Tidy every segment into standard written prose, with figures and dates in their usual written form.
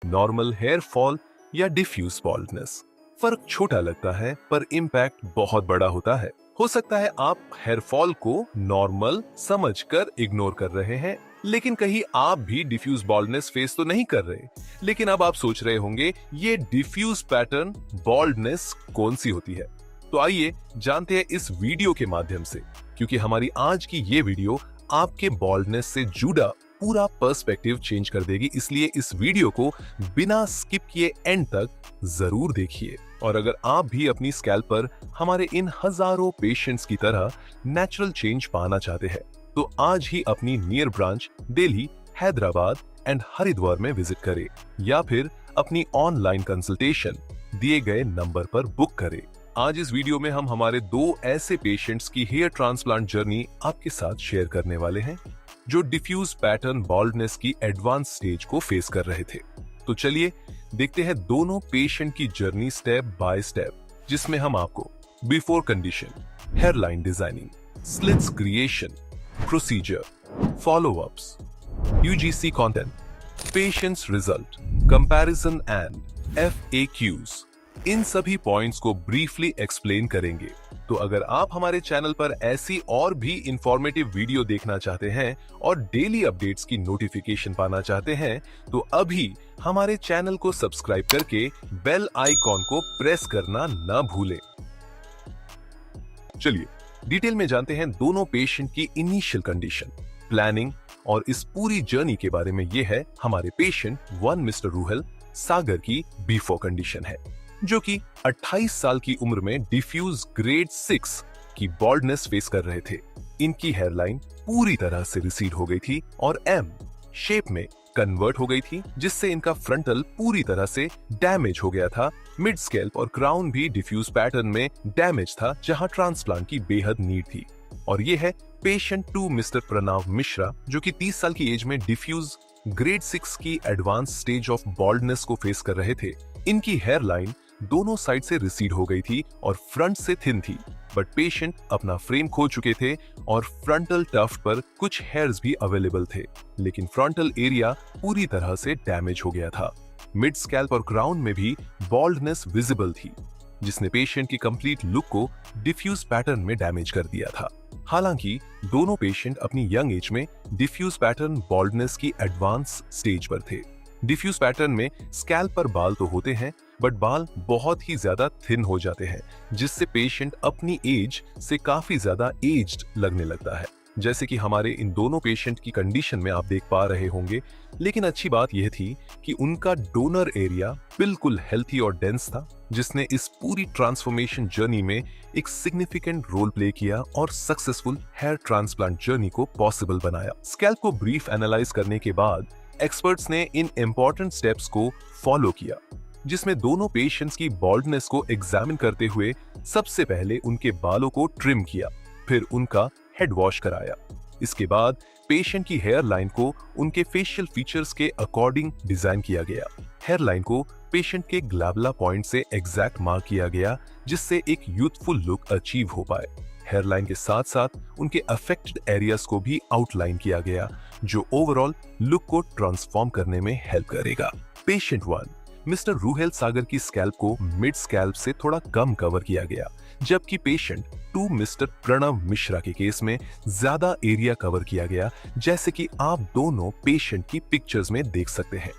Normal hair fall या diffuse baldness. फर्क छोटा लगता है पर इम्पैक्ट बहुत बड़ा होता है। हो सकता है आप हेयर फॉल को नॉर्मल समझकर इग्नोर कर रहे हैं, लेकिन कहीं आप भी डिफ्यूज बॉल्डनेस फेस तो नहीं कर रहे। लेकिन अब आप सोच रहे होंगे ये डिफ्यूज पैटर्न बॉल्डनेस कौन सी होती है। तो आइए जानते हैं इस वीडियो के माध्यम से, क्योंकि हमारी आज की ये वीडियो आपके बॉल्डनेस से जुड़ा पूरा पर्सपेक्टिव चेंज कर देगी। इसलिए इस वीडियो को बिना स्किप किए एंड तक जरूर देखिए। और अगर आप भी अपनी स्कैल्प पर हमारे इन हजारों पेशेंट्स की तरह नेचुरल चेंज पाना चाहते हैं, तो आज ही अपनी near branch Delhi, Hyderabad and Haridwar में विजिट करें या फिर अपनी ऑनलाइन कंसल्टेशन दिए गए नंबर पर बुक करें। आज इस वीडियो में हम हमारे दो ऐसे पेशेंट्स की हेयर ट्रांसप्लांट जर्नी आपके साथ शेयर करने वाले हैं जो डिफ्यूज पैटर्न बॉल्डनेस की एडवांस स्टेज को फेस कर रहे थे। तो चलिए देखते हैं दोनों पेशेंट की जर्नी स्टेप बाय स्टेप, जिसमें हम आपको before condition, hairline designing, slits creation, procedure, follow-ups, UGC content, patients result, comparison and FAQs, इन सभी पॉइंट्स को ब्रीफली एक्सप्लेन करेंगे। तो अगर आप हमारे चैनल पर ऐसी और भी इंफॉर्मेटिव वीडियो देखना चाहते हैं और डेली अपडेट्स की नोटिफिकेशन पाना चाहते हैं, तो अभी हमारे चैनल को सब्सक्राइब करके बेल आइकॉन को प्रेस करना ना भूलें। चलिए डिटेल में जानते हैं दोनों पेशेंट की इनिशियल कंडीशन, प्लानिंग और इस पूरी जर्नी के बारे में। ये है हमारे पेशेंट 1 मिस्टर रूहेल सागर की बिफोर कंडीशन है, जो कि 28 साल की उम्र में डिफ्यूज ग्रेड 6 की बॉल्डनेस फेस कर रहे थे। इनकी हेयरलाइन पूरी तरह से रिसीड हो गई थी और M शेप में कन्वर्ट हो गई थी, जिससे इनका फ्रंटल पूरी तरह से डैमेज हो गया था। मिड स्कैल्प और क्राउन भी डिफ्यूज पैटर्न में डैमेज था, जहां ट्रांसप्लांट की बेहद नीड थी। और ये है पेशेंट 2 मिस्टर प्रणव मिश्रा, जो कि 30 साल की एज में डिफ्यूज ग्रेड 6 की एडवांस स्टेज ऑफ बॉल्डनेस को फेस कर रहे थे। इनकी हेयरलाइन दोनों साइड से रिसीड हो गई थी और फ्रंट से थिन थी, बट पेशेंट अपना फ्रेम खो चुके थे और फ्रंटल टफ्ट पर कुछ हेयर्स भी अवेलेबल थे, लेकिन फ्रंटल एरिया पूरी तरह से डैमेज हो गया था। मिड स्कैल्प और क्राउन में भी बॉल्डनेस विजिबल थी, जिसने पेशेंट की कंप्लीट लुक को डिफ्यूज पैटर्न में डैमेज कर दिया था। हालांकि दोनों पेशेंट अपनी यंग एज में डिफ्यूज पैटर्न बॉल्डनेस की एडवांस स्टेज पर थे। डिफ्यूज पैटर्न में स्कैल्प पर बाल तो होते हैं, बट बाल बहुत ही ज्यादा थिन हो जाते हैं, जिससे पेशेंट अपनी एज से काफी ज्यादा एज्ड लगने लगता है, जैसे कि हमारे इन दोनों पेशेंट की कंडीशन में आप देख पा रहे होंगे। लेकिन अच्छी बात यह थी कि उनका डोनर एरिया बिल्कुल हेल्थी और डेंस था, जिसने इस पूरी ट्रांसफॉर्मेशन जर्नी में एक सिग्निफिकेंट रोल प्ले किया और सक्सेसफुल हेयर ट्रांसप्लांट जर्नी को पॉसिबल बनाया। स्कैल्प को ब्रीफ एनालाइज करने के बाद एक्सपर्ट्स ने इन इंपॉर्टेंट स्टेप्स को फॉलो किया, जिसमें दोनों पेशेंट्स की बॉल्डनेस को एग्जामिन करते हुए सबसे पहले उनके बालों को ट्रिम किया, फिर उनका हेड वॉश कराया। इसके बाद पेशेंट की हेयर लाइन को उनके फेशियल फीचर्स के अकॉर्डिंग डिजाइन किया गया। हेयर लाइन को पेशेंट के ग्लैबुला पॉइंट से एग्जैक्ट मार्क किया गया, जिससे एक यूथफुल लुक अचीव हो पाए। हेयर लाइन के साथ साथ उनके अफेक्टेड एरियाज को भी आउटलाइन किया गया, जो ओवरऑल लुक को ट्रांसफॉर्म करने में हेल्प करेगा। पेशेंट 1 मिस्टर रूहेल सागर की स्कैल्प को मिड स्कैल्प से थोड़ा कम कवर किया गया, जबकि पेशेंट 2 मिस्टर प्रणव मिश्रा के केस में ज्यादा एरिया कवर किया गया, जैसे कि आप दोनों पेशेंट की पिक्चर्स में देख सकते हैं।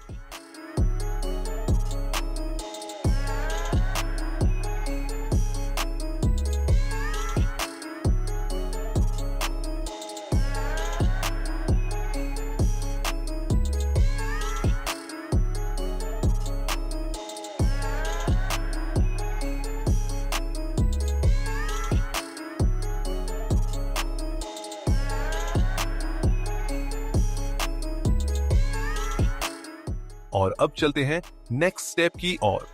और अब चलते हैं नेक्स्ट स्टेप की ओर,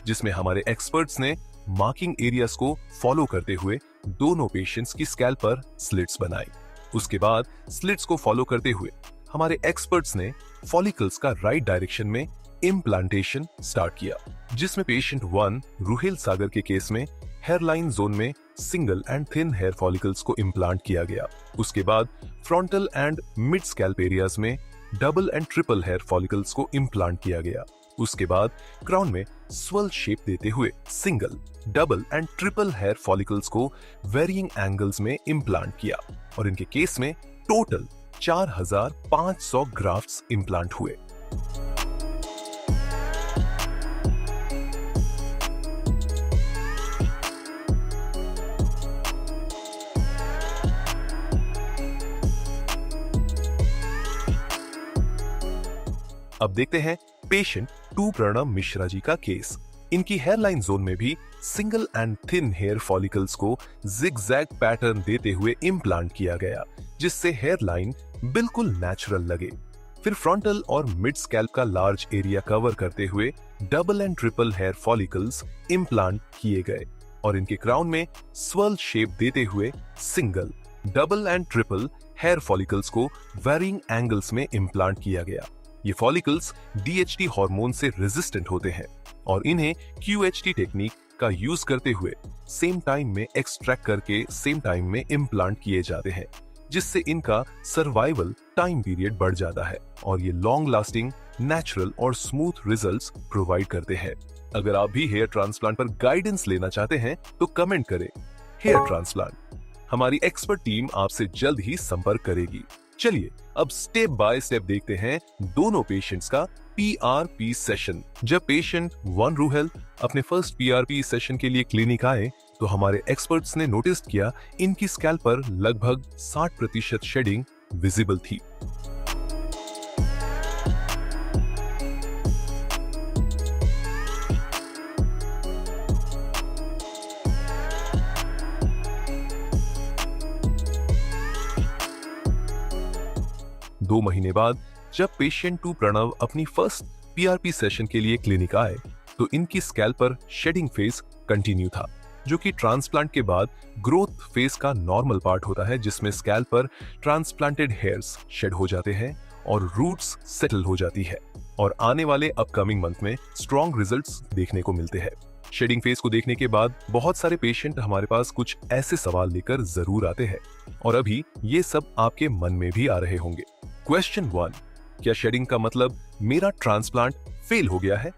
जिसमें हमारे एक्सपर्ट्स ने मार्किंग एरियाज को फॉलो करते हुए दोनों पेशेंट्स की स्कैल्प पर स्लिट्स बनाई। उसके बाद स्लिट्स को फॉलो करते हुए हमारे एक्सपर्ट्स ने फॉलिकल्स का राइट डायरेक्शन में इम्प्लांटेशन स्टार्ट किया, जिसमें पेशेंट 1 रूहेल सागर के केस में हेयरलाइन जोन में single and thin hair follicles को इम्प्लांट किया गया। उसके बाद frontal and mid scalp areas में double and triple hair follicles को इम्प्लांट किया गया। उसके बाद क्राउन में स्वेल शेप देते हुए single, double and triple hair follicles को वेरिइंग एंगल्स में इम्प्लांट किया और इनके केस में टोटल 4500 ग्राफ्ट्स इम्प्लांट हुए। अब देखते हैं पेशेंट 2 प्रणव मिश्रा जी का केस। इनकी हेयरलाइन जोन में भी single and thin hair follicles को जिगजैग पैटर्न देते हुए इम्प्लांट किया गया, जिससे हेयरलाइन बिल्कुल नेचुरल लगे। फिर फ्रंटल और मिड स्कैल्प का लार्ज एरिया कवर करते हुए double and triple hair follicles implant किए गए और इनके क्राउन में स्वर्ल शेप देते हुए single, double and triple hair follicles को वेरिइंग एंगल्स में इम्प्लांट किया गया। ये फॉलिकल्स DHT हार्मोन से रेजिस्टेंट होते हैं और इन्हें QHT टेक्निक का यूज करते हुए सेम टाइम में एक्सट्रैक्ट करके सेम टाइम में इम्प्लांट किए जाते हैं, जिससे इनका सर्वाइवल टाइम पीरियड बढ़ जाता है और ये लॉन्ग लास्टिंग, नेचुरल और स्मूथ रिजल्ट्स प्रोवाइड करते हैं। अगर आप भी हेयर ट्रांसप्लांट पर गाइडेंस लेना चाहते हैं तो कमेंट करें हेयर ट्रांसप्लांट। हमारी एक्सपर्ट टीम आपसे जल्द ही संपर्क करेगी। चलिए अब स्टेप बाय स्टेप देखते हैं दोनों पेशेंट्स का PRP सेशन। जब पेशेंट 1 रूहेल अपने फर्स्ट PRP सेशन के लिए क्लिनिक आए तो हमारे एक्सपर्ट्स ने नोटिस किया इनकी स्कैल्प पर लगभग 60% शेडिंग विजिबल थी। दो महीने बाद जब पेशेंट 2 प्रणव अपनी फर्स्ट PRP सेशन के लिए क्लिनिक आए तो इनकी स्कैल्प पर शेडिंग फेज कंटिन्यू था, जो कि ट्रांसप्लांट के बाद ग्रोथ फेज का नॉर्मल पार्ट होता है, जिसमें स्कैल्प पर ट्रांसप्लांटेड हेयर्स शेड हो जाते हैं और रूट्स सेटल हो जाती है और आने वाले अपकमिंग मंथ में स्ट्रॉन्ग रिजल्ट्स देखने को मिलते हैं। शेडिंग फेज को देखने के बाद बहुत सारे पेशेंट हमारे पास कुछ ऐसे सवाल लेकर जरूर आते हैं और अभी ये सब आपके मन में भी आ रहे होंगे। क्वेश्चन 1, क्या शेडिंग का मतलब मेरा ट्रांसप्लांट फेल हो गया है?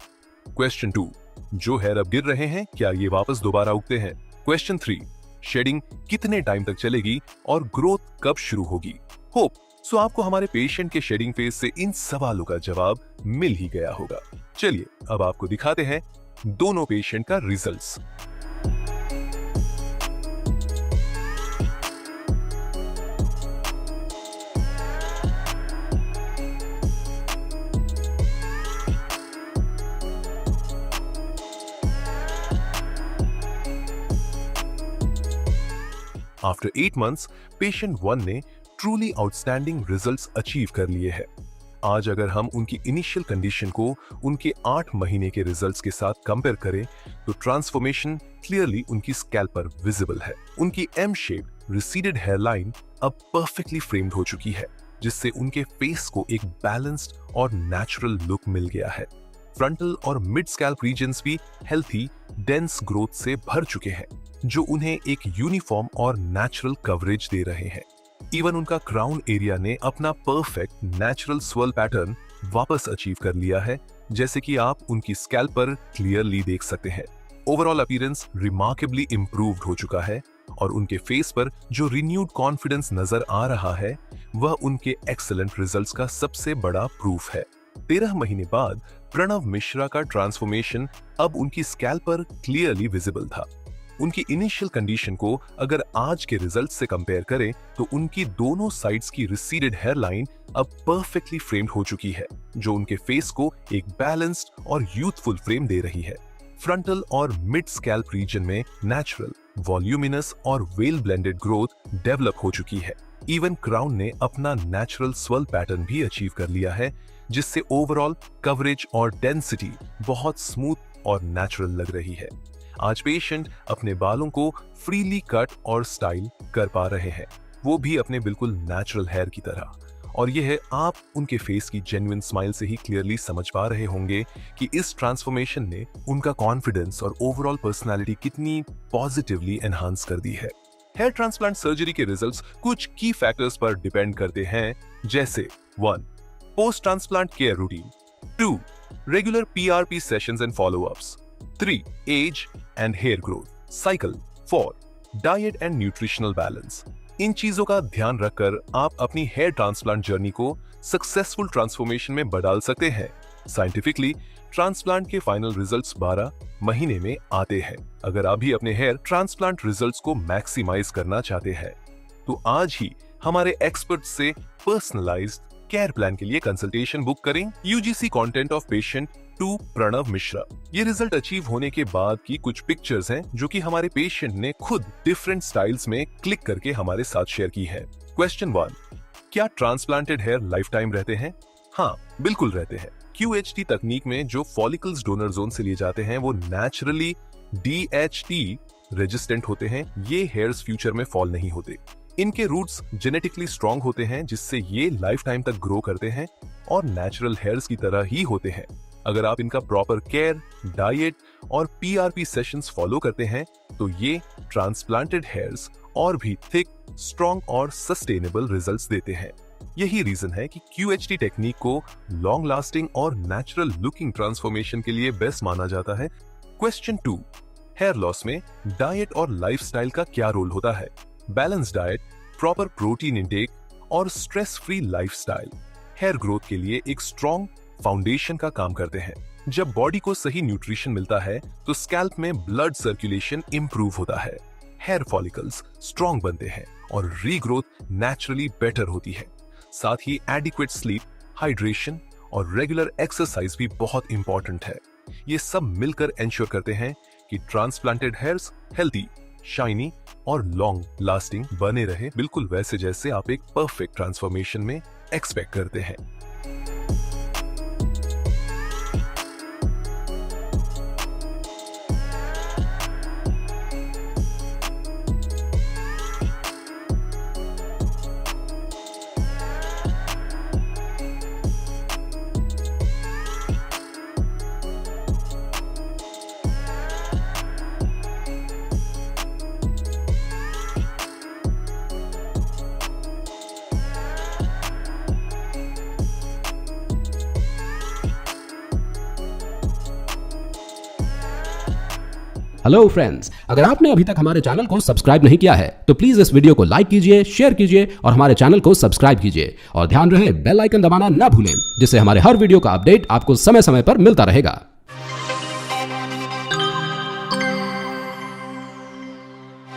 क्वेश्चन 2, जो हेयर अब गिर रहे हैं क्या ये वापस दोबारा उगते हैं? क्वेश्चन 3, शेडिंग कितने टाइम तक चलेगी और ग्रोथ कब शुरू होगी? होप सो आपको हमारे पेशेंट के शेडिंग फेज से इन सवालों का जवाब मिल ही गया होगा। चलिए अब आपको दिखाते हैं दोनों पेशेंट का रिजल्ट्स। आफ्टर 8 months, पेशेंट 1 ने ट्रूली आउटस्टैंडिंग रिजल्ट्स अचीव कर लिए हैं। आज अगर हम उनकी इनिशियल कंडीशन को उनके 8 महीने के रिजल्ट्स के साथ कंपेयर करें तो ट्रांसफॉर्मेशन क्लियरली उनकी स्कैल्प पर विजिबल है। उनकी एम शेप रिसीडेड हेयरलाइन अब परफेक्टली फ्रेम्ड हो चुकी है, जिससे उनके फेस को एक बैलेंस्ड और नेचुरल लुक मिल गया है। फ्रंटल और मिड स्कैल्प रीजन्स भी हेल्थी, डेंस ग्रोथ से भर चुके हैं, जो उन्हें एक यूनिफॉर्म और नेचुरल कवरेज दे रहे हैं। इवन उनका क्राउन एरिया ने अपना परफेक्ट नेचुरल स्वर्ल पैटर्न वापस अचीव कर लिया है, जैसे कि आप उनकी स्कैल्प पर क्लियरली देख सकते हैं। ओवरऑल अपीयरेंस रिमार्केबली इंप्रूव्ड हो चुका है और उनके फेस पर जो रिन्यूड कॉन्फिडेंस नजर आ रहा है वह उनके एक्सीलेंट रिजल्ट्स का सबसे बड़ा प्रूफ है। 13 महीने बाद प्रणव मिश्रा का ट्रांसफॉर्मेशन अब उनकी स्कैल्प पर क्लियरली विजिबल था। उनकी इनिशियल कंडीशन को अगर आज के रिजल्ट से कंपेयर करें तो उनकी दोनों साइड्स की रिसीडेड हेयरलाइन अब परफेक्टली फ्रेम्ड हो चुकी है, जो उनके फेस को एक बैलेंस्ड और यूथफुल फ्रेम दे रही है। फ्रंटल और मिड स्कैल्प रीजन में नेचुरल, वॉल्यूमिनस और वेल ब्लेंडेड ग्रोथ डेवलप हो चुकी है। इवन क्राउन ने अपना नेचुरल स्वर्ल पैटर्न भी अचीव कर लिया है, जिससे ओवरऑल कवरेज और डेंसिटी बहुत स्मूथ और नेचुरल लग रही है। आज पेशेंट अपने बालों को फ्रीली कट और स्टाइल कर पा रहे हैं, वो भी अपने बिल्कुल नेचुरल हेयर की तरह। और यह आप उनके फेस की जेन्युइन स्माइल से ही क्लियरली समझ पा रहे होंगे कि इस ट्रांसफॉर्मेशन ने उनका कॉन्फिडेंस और ओवरऑल पर्सनालिटी कितनी पॉजिटिवली एनहांस कर दी है। हेयर ट्रांसप्लांट सर्जरी के रिजल्ट्स कुछ की फैक्टर्स पर डिपेंड करते हैं, जैसे 1. Post transplant care routine, 2. Regular PRP sessions and follow-ups. 3. Age and hair growth cycle. 4. Diet and nutritional balance. इन चीजों का ध्यान रखकर आप अपनी हेयर ट्रांसप्लांट जर्नी को सक्सेसफुल ट्रांसफॉर्मेशन में बदल सकते हैं। साइंटिफिकली ट्रांसप्लांट के फाइनल रिजल्ट्स 12 महीने में आते हैं। अगर आप भी अपने हेयर ट्रांसप्लांट रिजल्ट्स को मैक्सिमाइज करना चाहते हैं तो आज ही हमारे एक्सपर्ट से पर्सनलाइज्ड केयर प्लान के लिए कंसल्टेशन बुक करें। UGC content of patient 2 Pranav Mishra. ये रिजल्ट अचीव होने के बाद की कुछ पिक्चर्स हैं जो कि हमारे पेशेंट ने खुद डिफरेंट स्टाइल्स में क्लिक करके हमारे साथ शेयर की है। क्वेश्चन 1, क्या ट्रांसप्लांटेड हेयर लाइफ टाइम रहते हैं? हाँ, बिल्कुल रहते हैं। QHT तकनीक में जो फॉलिकल्स डोनर जोन से लिए जाते हैं वो नेचुरली DHT रेजिस्टेंट होते हैं। ये हेयर्स फ्यूचर में फॉल नहीं होते। इनके रूट्स जेनेटिकली स्ट्रॉन्ग होते हैं जिससे ये लाइफ टाइम तक ग्रो करते हैं और नेचुरल हेयर्स की तरह ही होते हैं। अगर आप इनका प्रॉपर केयर, डाइट और PRP सेशंस फॉलो करते हैं तो ये ट्रांसप्लांटेड हेयर्स और भी थिक, स्ट्रॉन्ग और सस्टेनेबल रिजल्ट्स देते हैं। यही रीजन है कि QHT टेक्निक को लॉन्ग लास्टिंग और नेचुरल लुकिंग ट्रांसफॉर्मेशन के लिए बेस्ट माना जाता है। क्वेश्चन 2, हेयर लॉस में डाइट और लाइफस्टाइल का क्या रोल होता है? Balance diet, proper protein intake और stress free lifestyle hair growth के लिए एक स्ट्रॉन्ग फाउंडेशन का काम करते हैं। जब बॉडी को सही न्यूट्रिशन मिलता है तो स्कैल्प में ब्लड सर्कुलेशन इंप्रूव होता है, हेयर फॉलिकल्स स्ट्रॉन्ग बनते हैं और रीग्रोथ नेचुरली बेटर होती है। साथ ही एडिक्वेट स्लीप, हाइड्रेशन और रेगुलर एक्सरसाइज भी बहुत इंपॉर्टेंट है। ये सब मिलकर एंश्योर करते हैं कि ट्रांसप्लांटेड हेयर्स हेल्दी, शाइनी और लॉन्ग लास्टिंग बने रहे, बिल्कुल वैसे जैसे आप एक परफेक्ट ट्रांसफॉर्मेशन में एक्सपेक्ट करते हैं। हेलो फ्रेंड्स, अगर आपने अभी तक हमारे चैनल को सब्सक्राइब नहीं किया है तो प्लीज इस वीडियो को लाइक कीजिए, शेयर कीजिए और हमारे चैनल को सब्सक्राइब कीजिए और ध्यान रहे बेल आइकन दबाना ना भूलें, जिससे हमारे हर वीडियो का अपडेट आपको समय समय पर मिलता रहेगा।